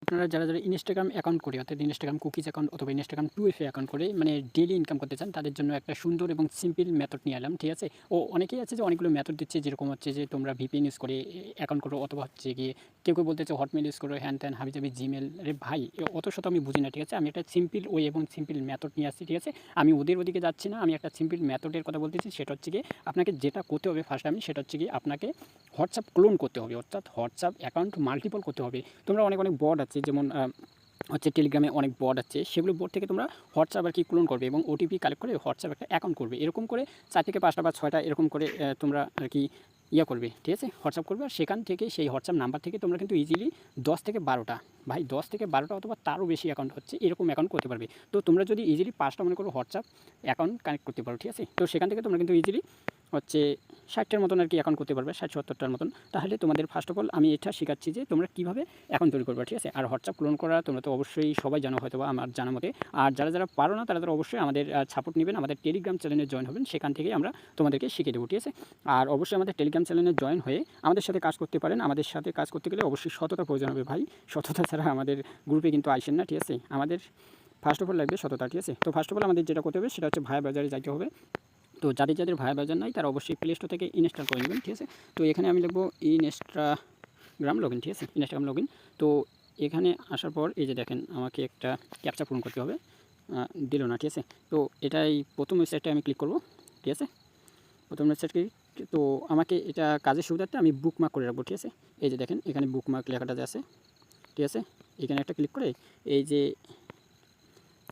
আপনারা যারা Instagram account করে অর্থাৎ ইনস্টাগ্রাম কুকিজ অ্যাকাউন্ট অথবা ইনস্টাগ্রাম 2FA অ্যাকাউন্ট করে মানে ডেইলি ইনকাম করতে চান তাদের জন্য একটা সুন্দর এবং সিম্পল মেথড নিয়ে এলাম, ঠিক আছে। অনেকেই আছে যে অনেকগুলো মেথড দিচ্ছে, যেরকম হচ্ছে যে তোমরা ভিপিএন ইউজ করে অ্যাকাউন্ট করো অথবা হচ্ছে গিয়ে কেউ বলতেছে হটমেল ইউজ করো, হ্যান ত্যান হাবিজাবি জিমেল। রে ভাই অত শত আমি বুঝি না, ঠিক আছে। আমি একটা সিম্পল ওয়ে এবং সিম্পল মেথড নিয়ে আসছি, ঠিক আছে। আমি ওদিকে যাচ্ছি না, আমি একটা সিম্পল মেথডের কথা বলতেছি। সেটা হচ্ছে গিয়ে আপনাকে যেটা করতে হবে ফার্স্ট টাইম, সেটা হচ্ছে গিয়ে আপনাকে হোয়াটসঅ্যাপ ক্লোন করতে হবে, অর্থাৎ হোয়াটসঅ্যাপ অ্যাকাউন্ট মাল্টিপল করতে হবে। তোমরা অনেক বট আছে, যেমন হচ্ছে টেলিগ্রামে অনেক বট আছে, সেগুলো বট থেকে তোমরা হোয়াটসঅ্যাপ আর কি ক্লোন করবে এবং ওটিপি কালেক্ট করে হোয়াটসঅ্যাপ একটা অ্যাকাউন্ট করবে। এরকম করে 4 থেকে 5টা বা 6টা এরকম করে তোমরা আর কি করবে, ঠিক আছে, হোয়াটসঅ্যাপ করবে। আর সেখান থেকে সেই হোয়াটসঅ্যাপ নাম্বার থেকে তোমরা কিন্তু ইজিলি 10 থেকে 12টা, ভাই 10 থেকে 12টা অথবা তারও বেশি অ্যাকাউন্ট হচ্ছে এরকম অ্যাকাউন্ট করতে পারবে। তো তোমরা যদি ইজিলি 5টা মনে করো হোয়াটসঅ্যাপ অ্যাকাউন্ট কানেক্ট করতে পারো, ঠিক আছে। তো সেখান থেকে তোমরা কিন্তু ইজিলি হচ্ছে 60টার মতন আর কি অ্যাকাউন্ট করতে পারবে, 60-70টার মতন। তাহলে তোমাদের ফার্স্ট অফ অল আমি এটা শেখাচ্ছি যে তোমরা কীভাবে অ্যাকাউন্ট তৈরি করবে, ঠিক আছে। আর হোয়াটসঅ্যাপ ক্লোন করা তোমরা তো অবশ্যই সবাই জানো, হয়তো বা আমার জানা মতে। আর যারা পারো না তারা অবশ্যই আমাদের সাপোর্ট নেবেন, আমাদের টেলিগ্রাম চ্যানেলে জয়েন হবেন, সেখান থেকে আমরা তোমাদেরকে শিখিয়ে দেবো, ঠিক আছে। আর অবশ্যই আমাদের টেলিগ্রাম চ্যানেলে জয়েন হয়ে আমাদের সাথে কাজ করতে পারেন। আমাদের সাথে কাজ করতে গেলে অবশ্যই সততা প্রয়োজন হবে ভাই, সততা ছাড়া আমাদের গ্রুপে কিন্তু আসেন না, ঠিক আছে। আমাদের ফার্স্ট অফ অল লাগবে সততা, ঠিক আছে। তো ফার্স্ট অফ অল আমাদের যেটা করতে হবে সেটা হচ্ছে ভায়া বাজারে যাইতে হবে। তো যাদের ভায়া বাজার নাই তারা অবশ্যই প্লে স্টোর থেকে ইনস্টল করে নেবেন, ঠিক আছে। তো এখানে আমি লিখবো ইনস্টাগ্রাম লগইন, ঠিক আছে, ইনস্টাগ্রাম লগইন। তো এখানে আসার পর এই যে দেখেন আমাকে একটা ক্যাপচা পূরণ করতে হবে, দিল না, ঠিক আছে। তো এটাই প্রথম ওয়েবসাইটে আমি ক্লিক করব, ঠিক আছে। প্রথম ওয়েবসাইটে তো আমাকে এটা কাজের সুবিধার্থে আমি বুকমার্ক করে রাখবো, ঠিক আছে। এই যে দেখেন এখানে বুকমার্ক লেখাটা আছে, ঠিক আছে। এখানে একটা ক্লিক করে এই যে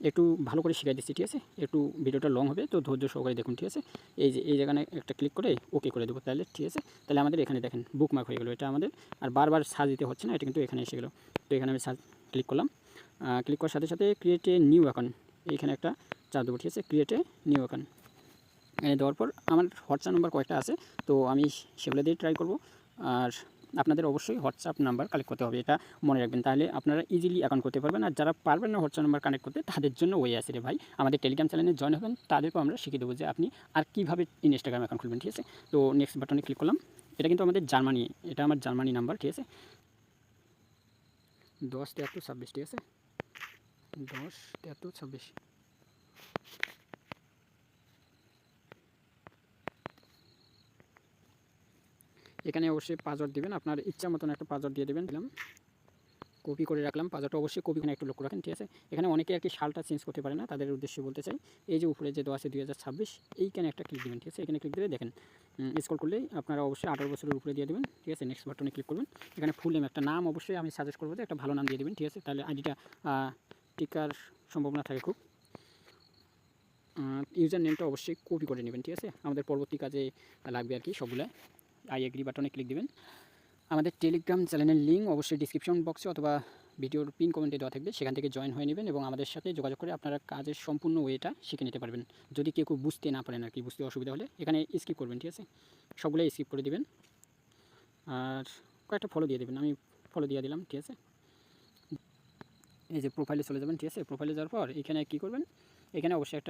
একটু ভালো করে শিখাই দিচ্ছি, ঠিক আছে। একটু ভিডিওটা লং হবে, তো ধৈর্য সহকারে দেখুন, ঠিক আছে। এই জায়গায় একটা ক্লিক করে ওকে করে দেবো, তাহলে ঠিক আছে। তাহলে আমাদের এখানে দেখেন বুকমার্ক হয়ে গেলো এটা আমাদের, আর বারবার সার্চ দিতে হচ্ছে না, এটা কিন্তু এখানে এসে গেলো। তো এখানে আমি সার্চ ক্লিক করলাম, ক্লিক করার সাথে সাথে ক্রিয়েট এ নিউ অ্যাকাউন্ট, এইখানে একটা চাপ দেবো, ঠিক আছে, ক্রিয়েট এ নিউ অ্যাকাউন্ট। দেওয়ার পর আমার হোয়াটসঅ্যাপ নাম্বার কয়েকটা আছে, তো আমি সেগুলো দিয়ে ট্রাই করব। আর আপনাদের অবশ্যই হোয়াটসঅ্যাপ নাম্বার কালেক্ট করতে হবে, এটা মনে রাখবেন, তাহলে আপনারা ইজিলি অ্যাকাউন্ট করতে পারবেন। আর যারা পারবেন না হোয়াটসঅ্যাপ নাম্বার কানেক্ট করতে, তাদের জন্য ওয়ে আছে রে ভাই, আমাদের টেলিগ্রাম চ্যানেলে জয়েন হবেন, তাদেরকেও আমরা শিখিয়ে দেবো যে আপনি আর কীভাবে ইনস্টাগ্রাম অ্যাকাউন্ট খুলবেন, ঠিক আছে। তো নেক্সট বাটনে ক্লিক করলাম। এটা কিন্তু আমাদের জার্মানি, এটা আমার জার্মানি নাম্বার, ঠিক আছে, 107326, ঠিক আছে, 107326। এখানে অবশ্যই পাসওয়ার্ড দেবেন, আপনার ইচ্ছা মতন একটা পাসওয়ার্ড দিয়ে দেবেন। দিলাম, কপি করে রাখলাম পাসওয়ার্ডটা, অবশ্যই কপি একটু লক্ষ্য রাখেন, ঠিক আছে। এখানে অনেকে আর কি সালটা চেঞ্জ করতে পারে না, তাদের উদ্দেশ্যে বলতে চাই, এই যে উপরে যে দেওয়া আছে 2026, এইখানে একটা ক্লিক দেবেন, ঠিক আছে। এখানে ক্লিক দিলে দেখেন স্ক্রল করলেই আপনারা অবশ্যই 18 বছরের উপরে দিয়ে দেবেন, ঠিক আছে। নেক্সট বাটনে ক্লিক করবেন। এখানে ফুল নেম, একটা নাম অবশ্যই আমি সাজেস্ট করবো যে একটা ভালো নাম দিয়ে দেবেন, ঠিক আছে, তাহলে আইডিটা টিকার সম্ভাবনা থাকে খুব। ইউজার নেমটা অবশ্যই কপি করে নেবেন, ঠিক আছে, আমাদের পরবর্তী কাজে লাগবে আর কি সবগুলো। আই এগ্রি বাটনে ক্লিক দেবেন। আমাদের টেলিগ্রাম চ্যানেলের লিঙ্ক অবশ্যই ডিসক্রিপশন বক্সে অথবা ভিডিওর পিন কমেন্টে দেওয়া থাকবে, সেখান থেকে জয়েন হয়ে নেবেন এবং আমাদের সাথে যোগাযোগ করে আপনারা কাজের সম্পূর্ণ ওয়েটা শিখে নিতে পারবেন। যদি কেউ বুঝতে না পারেন আর কি, বুঝতে অসুবিধা হলে এখানে স্কিপ করবেন, ঠিক আছে, সবগুলোই স্কিপ করে দেবেন। আর কয়েকটা ফলো দিয়ে দেবেন, আমি ফলো দিয়ে দিলাম, ঠিক আছে। এই যে প্রোফাইলে চলে যাবেন, ঠিক আছে। প্রোফাইলে যাওয়ার পর এখানে কী করবেন, এখানে অবশ্যই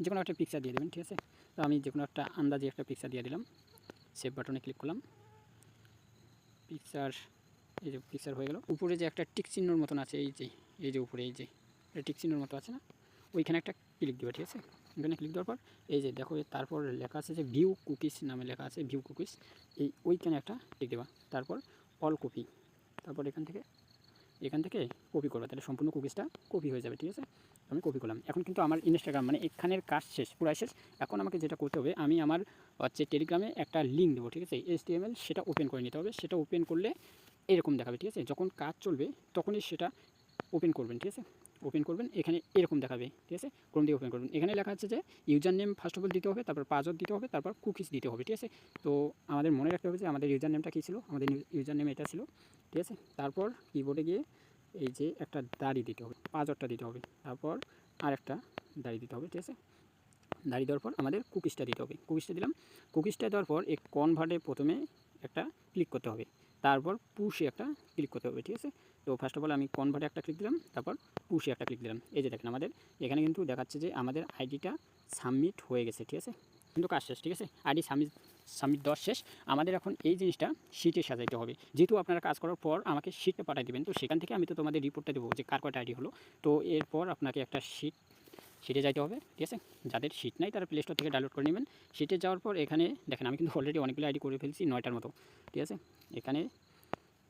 যে কোনো একটা পিকচার দিয়ে দেবেন, ঠিক আছে। তো আমি যে কোনো একটা আন্দাজে একটা পিকচার দিয়ে দিলাম, সেভ বাটনে ক্লিক করলাম। পিকচার, এই যে পিকচার হয়ে গেল। উপরে যে একটা টিক চিহ্নর মতন আছে, এই যে উপরে এই যে টিক চিহ্নর মতো আছে না, ওইখানে একটা ক্লিক দেবে, ঠিক আছে। এখানে ক্লিক দেওয়ার পর এই যে দেখো, তারপর লেখা আছে যে ভিউ কুকিজ নামে লেখা আছে, ভিউ কুকিজ, ওইখানে একটা ক্লিক দেবা। তারপর অল কপি, তারপর এখান থেকে কপি করবে, তাহলে সম্পূর্ণ কুকিজটা কপি হয়ে যাবে, ঠিক আছে। আমি কপি করলাম। এখন কিন্তু আমার ইনস্টাগ্রাম মানে এখানের কাজ শেষ, পুরাই শেষ। এখন আমাকে যেটা করতে হবে, আমি আমার হচ্ছে টেলিগ্রামে একটা লিঙ্ক দেবো, ঠিক আছে, HTML, সেটা ওপেন করে নিতে হবে। সেটা ওপেন করলে এরকম দেখাবে, ঠিক আছে। যখন কাজ চলবে তখনই সেটা ওপেন করবেন, ঠিক আছে, ওপেন করবেন, এখানে এরকম দেখাবে, ঠিক আছে। ক্রোম দিয়ে ওপেন করবেন। এখানে লেখা আছে যে user name first of all দিতে হবে, তারপর পাসওয়ার্ড দিতে হবে, তারপর কুকিজ দিতে হবে, ঠিক আছে। তো আমাদের মনে রাখতে হবে যে আমাদের ইউজার নেমটা কী ছিল, আমাদের ইউজার নেম এটা ছিল, ঠিক আছে। তারপর কিবোর্ডে গিয়ে এই যে একটা দাড়ি দিতে হবে, পাসওয়ার্ডটা দিতে হবে, তারপর আর একটা দাড়ি দিতে হবে, ঠিক আছে। দাড়ি দেওয়ার পর আমাদের কুকিজটা দিতে হবে, কুকিজটা দিলাম। কুকিজটা দেওয়ার পর এই কনভার্টে প্রথমে একটা ক্লিক করতে হবে, তারপর পুশে একটা ক্লিক করতে হবে, ঠিক আছে। তো ফার্স্ট অফ অল আমি কনভার্টে একটা ক্লিক দিলাম, তারপর পুশে একটা ক্লিক দিলাম। এই যে দেখেন আমাদের এখানে কিন্তু দেখাচ্ছে যে আমাদের আইডিটা সাবমিট হয়ে গেছে, ঠিক আছে, কিন্তু কাজ শেষ, ঠিক আছে। আইডি সাবমিট সাবমিট দেওয়া শেষ। আমাদের এখন এই জিনিসটা শিটে সাজাইতে হবে। যেহেতু আপনারা কাজ করার পর আমাকে শিটটা পাঠিয়ে দেবেন, তো সেখান থেকে আমি তো তোমাদের রিপোর্টটা দেবো যে কার কয়টা আইডি হলো। তো এরপর আপনাকে একটা শিটে যাইতে হবে, ঠিক আছে। যাদের শিট নাই তারা প্লে স্টোর থেকে ডাউনলোড করে নেবেন। শিটে যাওয়ার পর এখানে দেখেন আমি কিন্তু অলরেডি অনেকগুলো আইডি করে ফেলছি, 9টার মতো, ঠিক আছে। এখানে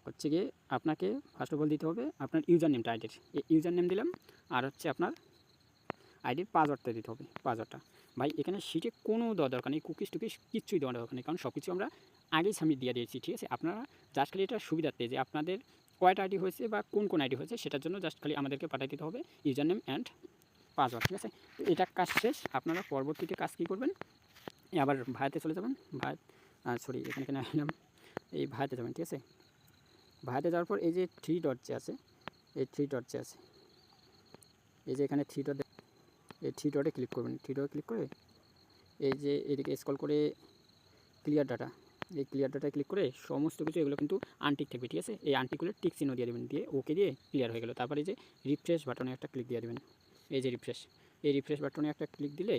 হচ্ছে গিয়ে আপনাকে ফার্স্ট অফ অল দিতে হবে আপনার ইউজার নেমটা আইডির, এই ইউজার নেম দিলাম। আর হচ্ছে আপনার আইডির পাসওয়ার্ডটা দিতে হবে, পাসওয়ার্ডটা। ভাই এখানে শিটে কোনো দেওয়া দরকার নেই, কুকিজ টুকিজ কিচ্ছুই দেওয়া দরকার নেই, কারণ সব কিছু আমরা আগেই সাবমিট দিয়ে দিয়েছি, ঠিক আছে। আপনারা জাস্ট খালি এটা সুবিধার্থে যে আপনাদের কয়টা আইডি হয়েছে বা কোন কোন আইডি হয়েছে সেটার জন্য জাস্ট খালি আমাদেরকে পাঠিয়ে দিতে হবে ইউজার নেম অ্যান্ড পাসওয়ার্ড, ঠিক আছে। তো এটা কাজ শেষ। আপনারা পরবর্তীতে কাজ কী করবেন, আবার ভাইতে চলে যাবেন। সরি এখানে কেন আসলাম, এই ভাইতে যাবেন, ঠিক আছে। ভাইতে যাওয়ার পর এই যে থ্রি ডট যে আছে, এই থ্রি ডট যে আছে, এই যে এখানে থ্রি ডট, এই থ্রি ডটে ক্লিক করবেন। থ্রি ডটে ক্লিক করে এই যে এদিকে স্ক্রল করে ক্লিয়ার ডাটা, এই ক্লিয়ার ডাটায় ক্লিক করে সমস্ত কিছু এগুলো কিন্তু আনটিক থাকবে, ঠিক আছে। এই আনটিকগুলো টিক চিহ্ন দিয়ে দেবেন, দিয়ে ওকে দিয়ে ক্লিয়ার হয়ে গেল। তারপরে এই যে রিফ্রেশ বাটনে একটা ক্লিক দিয়ে দেবেন, এই যে রিফ্রেশ, এই রিফ্রেশ বাটনে একটা ক্লিক দিলে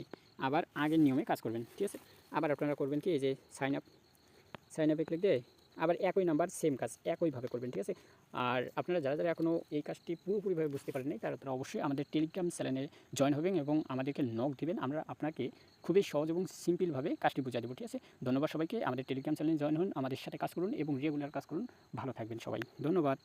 আবার আগের নিয়মে কাজ করবেন, ঠিক আছে। আবার আপনারা করবেন কি, এই যে সাইন আপে ক্লিক দিয়ে আবার একই নাম্বার সেম কাজ একইভাবে করবেন, ঠিক আছে। আর আপনারা যারা যারা এখনও এই কাজটি পুরোপুরিভাবে বুঝতে পারেন নাই তারা অবশ্যই আমাদের টেলিগ্রাম চ্যানেলে জয়েন হবেন এবং আমাদেরকে নক দিবেন। আমরা আপনাকে খুবই সহজ এবং সিম্পলভাবে কাজটি বুঝিয়ে দেবো, ঠিক আছে। ধন্যবাদ সবাইকে। আমাদের টেলিগ্রাম চ্যানেলে জয়েন হন, আমাদের সাথে কাজ করুন এবং রেগুলার কাজ করুন। ভালো থাকবেন সবাই, ধন্যবাদ।